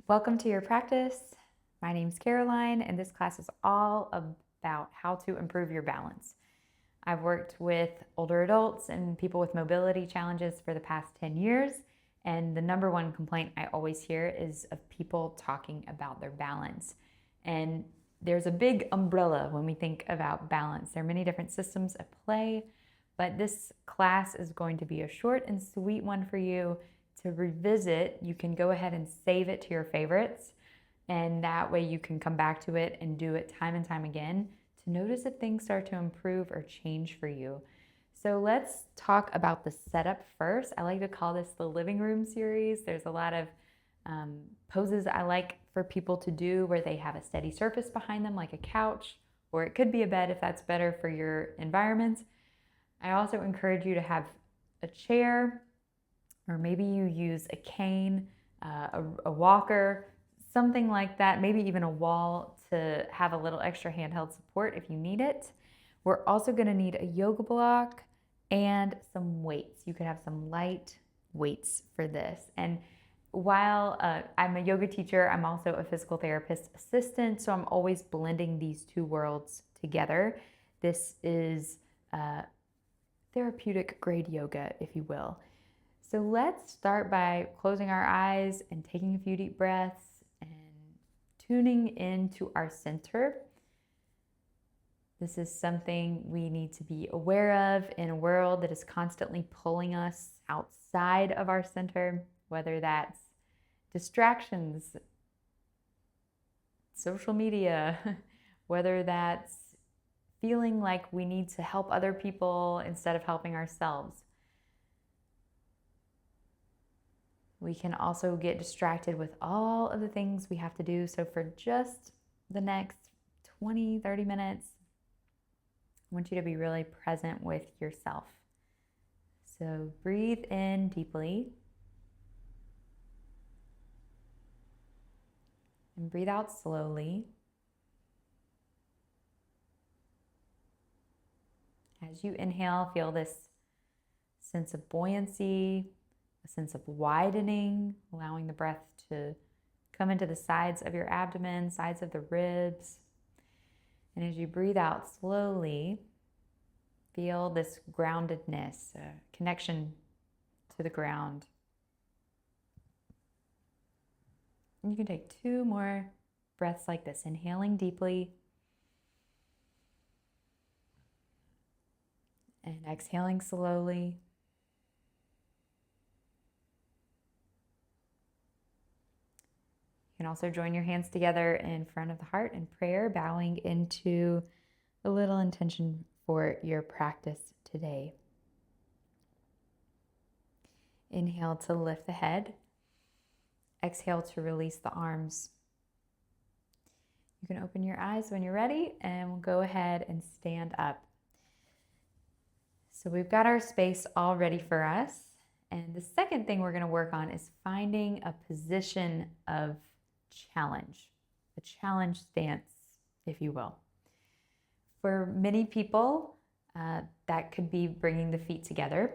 Welcome to your practice. My name's Caroline, and this class is all about how to improve your balance. I've worked with older adults and people with mobility challenges for the past 10 years, and the number one complaint I always hear is of people talking about their balance. And there's a big umbrella when we think about balance. There are many different systems at play, but this class is going to be a short and sweet one for you to revisit. You can go ahead and save it to your favorites, and that way you can come back to it and do it time and time again to notice if things start to improve or change for you. So let's talk about the setup first. I like to call this the living room series. There's a lot of poses I like for people to do where they have a steady surface behind them, like a couch, or it could be a bed if that's better for your environment. I also encourage you to have a chair, or maybe you use a cane, a walker, something like that, maybe even a wall to have a little extra handheld support if you need it. We're also going to need a yoga block and some weights. You could have some light weights for this. And while I'm a yoga teacher, I'm also a physical therapist assistant, so I'm always blending these two worlds together. This is therapeutic grade yoga, if you will. So let's start by closing our eyes and taking a few deep breaths and tuning into our center. This is something we need to be aware of in a world that is constantly pulling us outside of our center, whether that's distractions, social media, whether that's feeling like we need to help other people instead of helping ourselves. We can also get distracted with all of the things we have to do. So for just the next 20, 30 minutes, I want you to be really present with yourself. So breathe in deeply. And breathe out slowly. As you inhale, feel this sense of buoyancy, a sense of widening, allowing the breath to come into the sides of your abdomen, sides of the ribs. And as you breathe out slowly, feel this groundedness, a connection to the ground. And you can take 2 more breaths like this, inhaling deeply and exhaling slowly. You can also join your hands together in front of the heart in prayer, bowing into a little intention for your practice today. Inhale to lift the head. Exhale to release the arms. You can open your eyes when you're ready, and we'll go ahead and stand up. So we've got our space all ready for us. And the second thing we're going to work on is finding a position of challenge, a challenge stance, if you will. For many people, that could be bringing the feet together.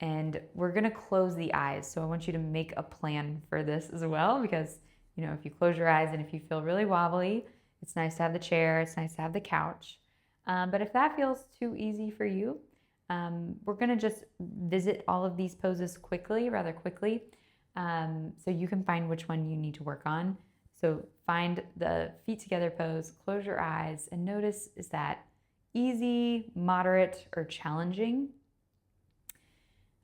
And we're going to close the eyes. So I want you to make a plan for this as well, because, if you close your eyes and if you feel really wobbly, it's nice to have the chair, it's nice to have the couch. But if that feels too easy for you, we're going to just visit all of these poses rather quickly, so you can find which one you need to work on. So find the feet together pose, close your eyes, and notice, is that easy, moderate, or challenging?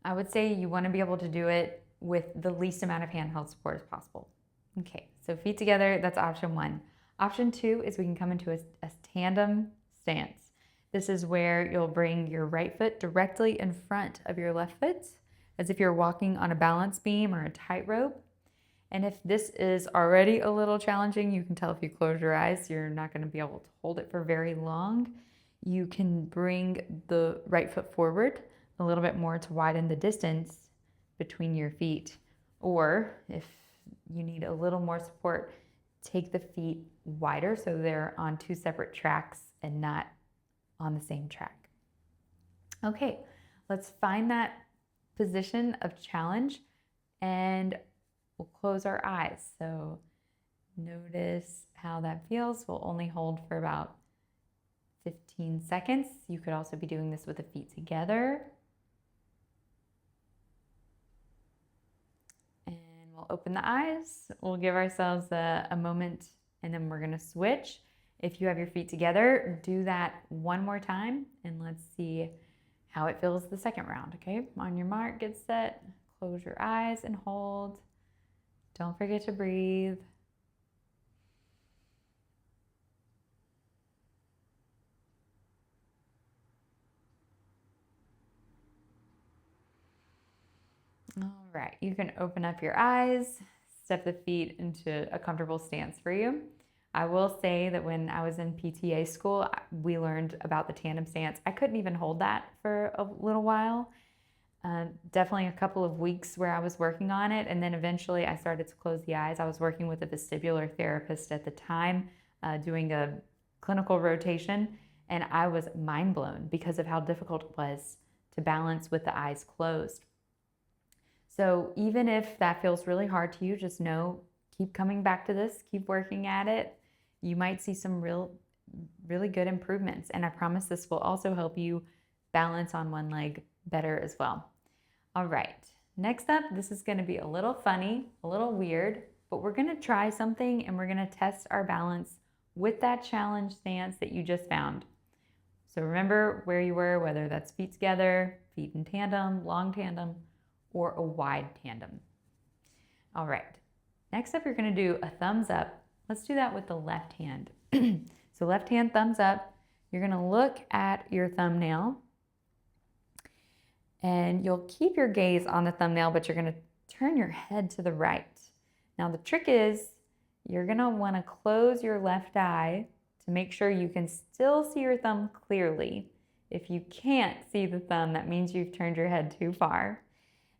I would say you want to be able to do it with the least amount of handheld support as possible. Okay, so feet together, that's option 1. Option 2 is we can come into a tandem stance. This is where you'll bring your right foot directly in front of your left foot, as if you're walking on a balance beam or a tightrope. And if this is already a little challenging, you can tell if you close your eyes, you're not going to be able to hold it for very long. You can bring the right foot forward a little bit more to widen the distance between your feet. Or if you need a little more support, take the feet wider so they're on 2 separate tracks and not on the same track. Okay, let's find that position of challenge. And we'll close our eyes. So notice how that feels. We'll only hold for about 15 seconds. You could also be doing this with the feet together. And we'll open the eyes. We'll give ourselves a moment, and then we're gonna switch. If you have your feet together, do that one more time, and let's see how it feels the second round, okay? On your mark, get set, close your eyes and hold. Don't forget to breathe. All right, you can open up your eyes, step the feet into a comfortable stance for you. I will say that when I was in PTA school, we learned about the tandem stance. I couldn't even hold that for a little while. Definitely a couple of weeks where I was working on it, and then eventually I started to close the eyes. I was working with a vestibular therapist at the time, doing a clinical rotation, and I was mind blown because of how difficult it was to balance with the eyes closed. So even if that feels really hard to you, just know, keep coming back to this, keep working at it. You might see some really good improvements, and I promise this will also help you balance on one leg better as well. All right, next up, this is gonna be a little funny, a little weird, but we're gonna try something and we're gonna test our balance with that challenge stance that you just found. So remember where you were, whether that's feet together, feet in tandem, long tandem, or a wide tandem. All right, next up, you're gonna do a thumbs up. Let's do that with the left hand. So left hand thumbs up, you're gonna look at your thumbnail, and you'll keep your gaze on the thumbnail, but you're gonna turn your head to the right. Now the trick is, you're gonna wanna close your left eye to make sure you can still see your thumb clearly. If you can't see the thumb, that means you've turned your head too far.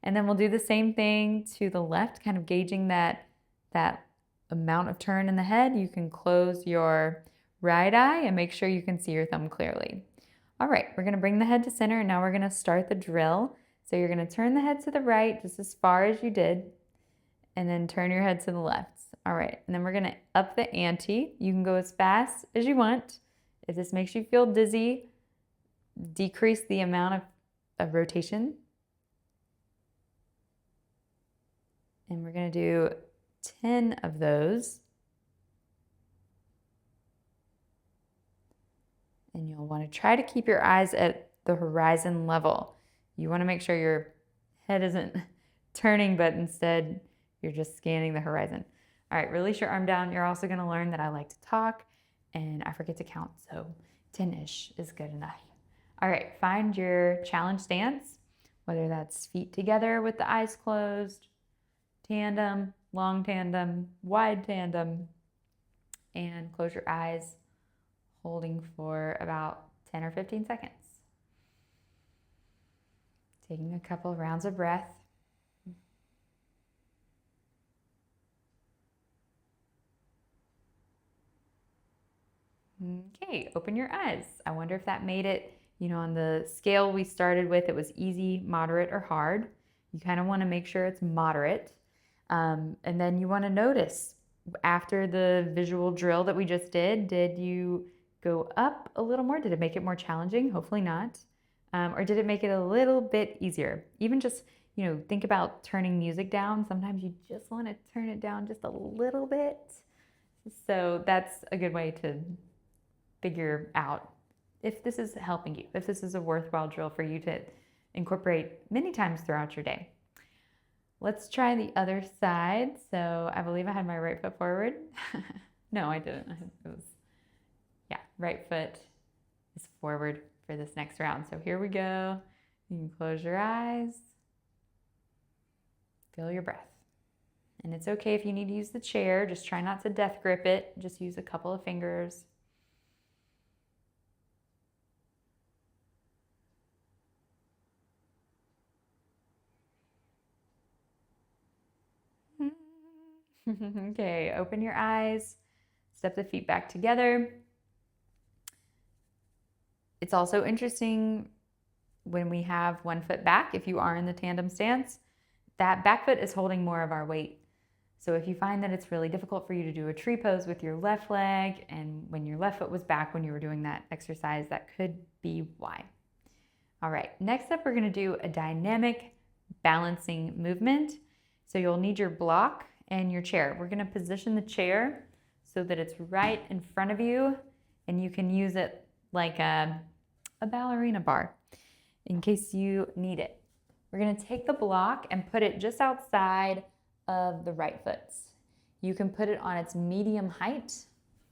And then we'll do the same thing to the left, kind of gauging that amount of turn in the head. You can close your right eye and make sure you can see your thumb clearly. All right, we're gonna bring the head to center, and now we're gonna start the drill. So you're gonna turn the head to the right just as far as you did, and then turn your head to the left. All right, and then we're gonna up the ante. You can go as fast as you want. If this makes you feel dizzy, decrease the amount of rotation. And we're gonna do 10 of those. And you'll want to try to keep your eyes at the horizon level. You want to make sure your head isn't turning, but instead you're just scanning the horizon. All right, release your arm down. You're also going to learn that I like to talk and I forget to count, so 10-ish is good enough. All right, find your challenge stance, whether that's feet together with the eyes closed, tandem, long tandem, wide tandem, and close your eyes, holding for about 10 or 15 seconds. Taking a couple of rounds of breath. Okay, open your eyes. I wonder if that made it, on the scale we started with, it was easy, moderate, or hard. You kind of want to make sure it's moderate. And then you want to notice, after the visual drill that we just did you go up a little more? Did it make it more challenging? Hopefully not. Or did it make it a little bit easier? Even just, think about turning music down. Sometimes you just want to turn it down just a little bit. So that's a good way to figure out if this is helping you, if this is a worthwhile drill for you to incorporate many times throughout your day. Let's try the other side. So I believe I had my right foot forward. No, I didn't. Right foot is forward for this next round. So here we go. You can close your eyes. Feel your breath. And it's okay if you need to use the chair. Just try not to death grip it. Just use a couple of fingers. Okay, open your eyes. Step the feet back together. It's also interesting when we have one foot back, if you are in the tandem stance, that back foot is holding more of our weight. So if you find that it's really difficult for you to do a tree pose with your left leg, and when your left foot was back when you were doing that exercise, that could be why. All right, next up, we're gonna do a dynamic balancing movement. So you'll need your block and your chair. We're gonna position the chair so that it's right in front of you, and you can use it like a ballerina bar in case you need it. We're gonna take the block and put it just outside of the right foot. You can put it on its medium height.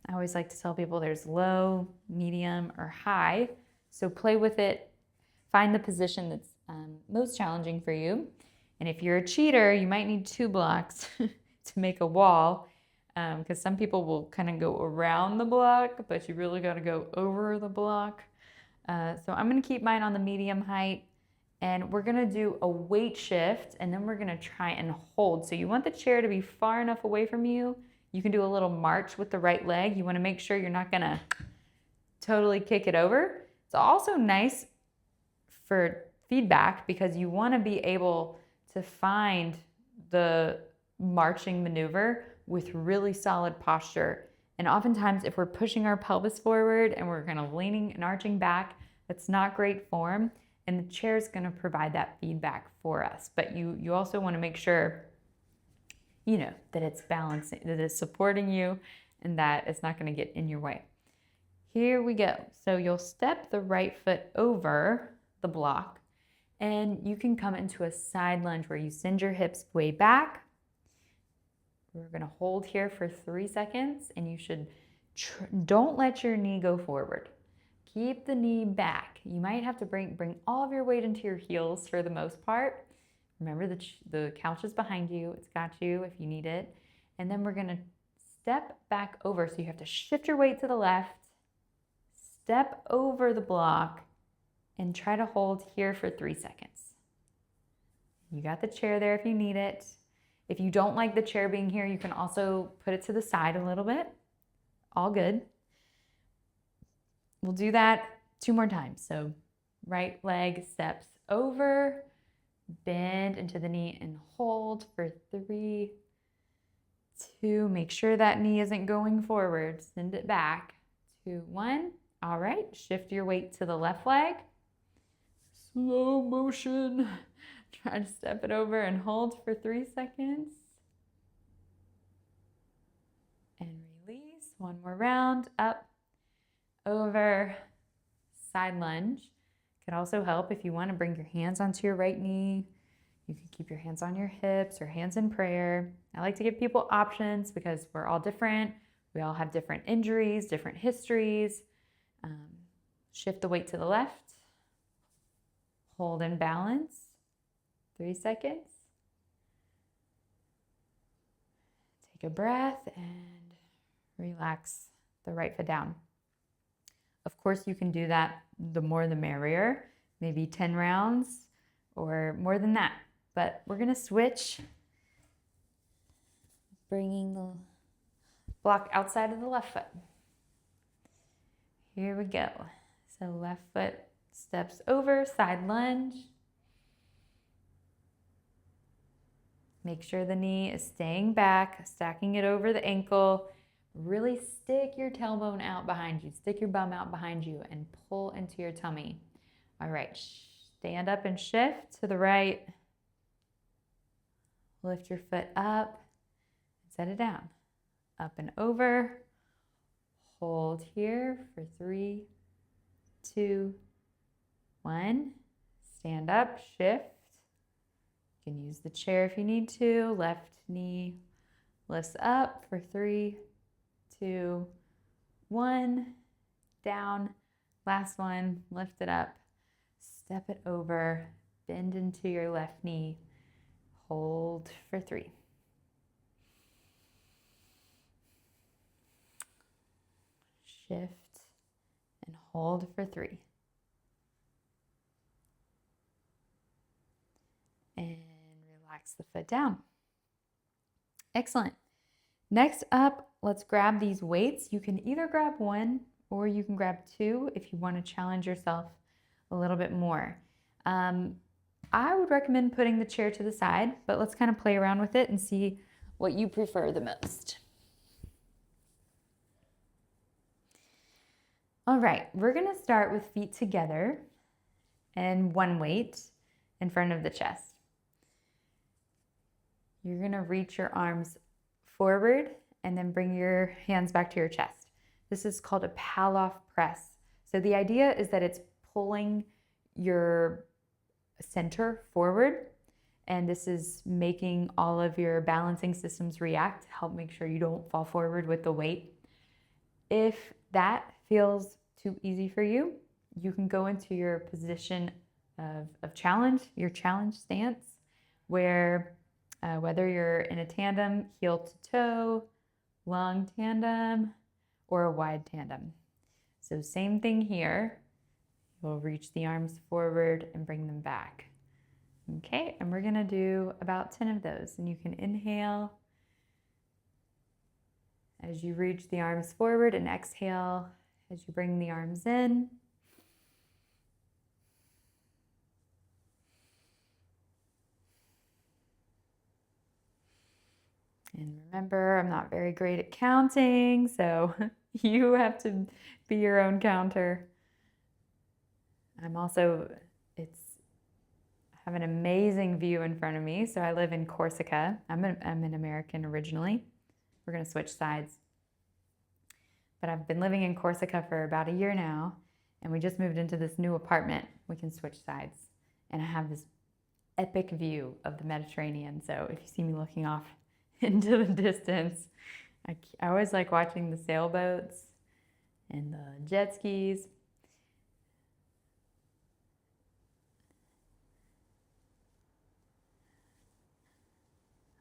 I always like to tell people there's low, medium, or high. So play with it. Find the position that's most challenging for you. And if you're a cheater, you might need 2 blocks to make a wall, because some people will kind of go around the block, but you really got to go over the block. So I'm going to keep mine on the medium height, and we're going to do a weight shift, and then we're going to try and hold. So you want the chair to be far enough away from you. You can do a little march with the right leg. You want to make sure you're not going to totally kick it over. It's also nice for feedback because you want to be able to find the marching maneuver with really solid posture. And oftentimes if we're pushing our pelvis forward and we're kind of leaning and arching back, that's not great form, and the chair is going to provide that feedback for us. But you also want to make sure that it's balancing, that it's supporting you, and that it's not going to get in your way. Here we go. So you'll step the right foot over the block, and you can come into a side lunge where you send your hips way back. We're going to hold here for 3 seconds, and you should don't let your knee go forward. Keep the knee back. You might have to bring all of your weight into your heels for the most part. Remember, the couch is behind you. It's got you if you need it. And then we're going to step back over. So you have to shift your weight to the left, step over the block, and try to hold here for 3 seconds. You got the chair there if you need it. If you don't like the chair being here, you can also put it to the side a little bit. All good. We'll do that 2 more times. So right leg steps over, bend into the knee and hold for 3, 2. Make sure that knee isn't going forward. Send it back. 2, 1. All right, shift your weight to the left leg. Slow motion. Try to step it over and hold for 3 seconds. And release. 1 more round. Up, over, side lunge. Could also help if you want to bring your hands onto your right knee. You can keep your hands on your hips or hands in prayer. I like to give people options because we're all different. We all have different injuries, different histories. Shift the weight to the left. Hold and balance. 3 seconds. Take a breath and relax the right foot down. Of course, you can do that, the more the merrier, maybe 10 rounds or more than that. But we're going to switch, bringing the block outside of the left foot. Here we go. So left foot steps over, side lunge. Make sure the knee is staying back, stacking it over the ankle. Really stick your tailbone out behind you. Stick your bum out behind you and pull into your tummy. All right, stand up and shift to the right. Lift your foot up and set it down. Up and over. Hold here for 3, 2, 1. Stand up, shift. You can use the chair if you need to. Left knee lifts up for 3, 2, 1. Down. Last one. Lift it up. Step it over. Bend into your left knee. Hold for 3. Shift and hold for 3. And relax the foot down. Excellent. Next up, let's grab these weights. You can either grab 1 or you can grab 2 if you want to challenge yourself a little bit more. I would recommend putting the chair to the side, but let's kind of play around with it and see what you prefer the most. All right, we're gonna start with feet together and one weight in front of the chest. You're gonna reach your arms forward and then bring your hands back to your chest. This is called a Pallof press. So the idea is that it's pulling your center forward, and this is making all of your balancing systems react to help make sure you don't fall forward with the weight. If that feels too easy for you, you can go into your position of challenge, your challenge stance, where whether you're in a tandem, heel to toe, long tandem, or a wide tandem. So same thing here. We'll reach the arms forward and bring them back. Okay, and we're gonna do about 10 of those. And you can inhale as you reach the arms forward and exhale as you bring the arms in. And remember, I'm not very great at counting, so you have to be your own counter. I have an amazing view in front of me. So I live in Corsica. I'm an American originally. We're gonna switch sides. But I've been living in Corsica for about a year now, and we just moved into this new apartment. We can switch sides. And I have this epic view of the Mediterranean. So if you see me looking off into the distance, I always like watching the sailboats and the jet skis.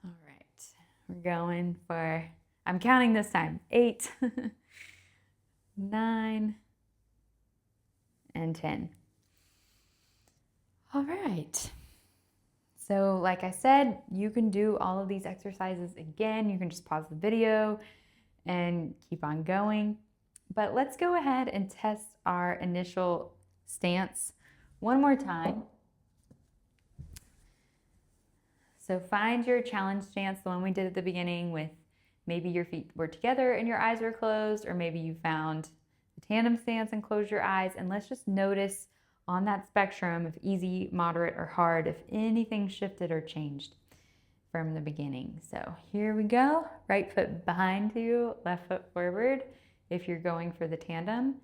All right, we're going for, I'm counting this time, 8, 9, and 10. All right. So like I said, you can do all of these exercises again. You can just pause the video and keep on going. But let's go ahead and test our initial stance one more time. So find your challenge stance, the one we did at the beginning, with maybe your feet were together and your eyes were closed, or maybe you found the tandem stance and closed your eyes. And let's just notice on that spectrum of easy, moderate, or hard, if anything shifted or changed from the beginning. So here we go. Right foot behind you, left foot forward if you're going for the tandem,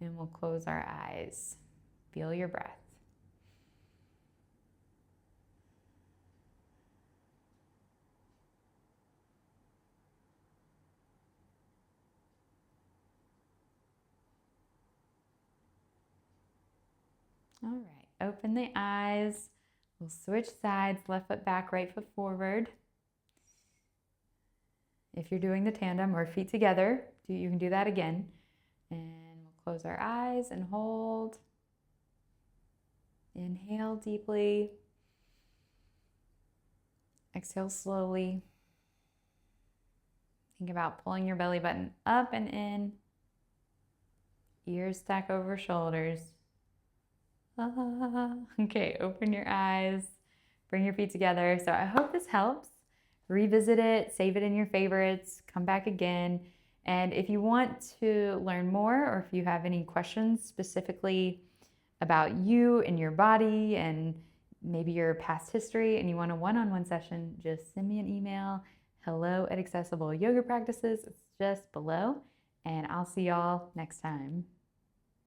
and we'll close our eyes. Feel your breath. All right, open the eyes. We'll switch sides, left foot back, right foot forward. If you're doing the tandem or feet together, you can do that again. And we'll close our eyes and hold. Inhale deeply. Exhale slowly. Think about pulling your belly button up and in. Ears stack over shoulders. Okay, open your eyes, bring your feet together. So I hope this helps. Revisit it, save it in your favorites, come back again. And if you want to learn more, or if you have any questions specifically about you and your body and maybe your past history and you want a one-on-one session, just send me an email, hello@accessibleyogapractices. It's just below, and I'll see y'all next time.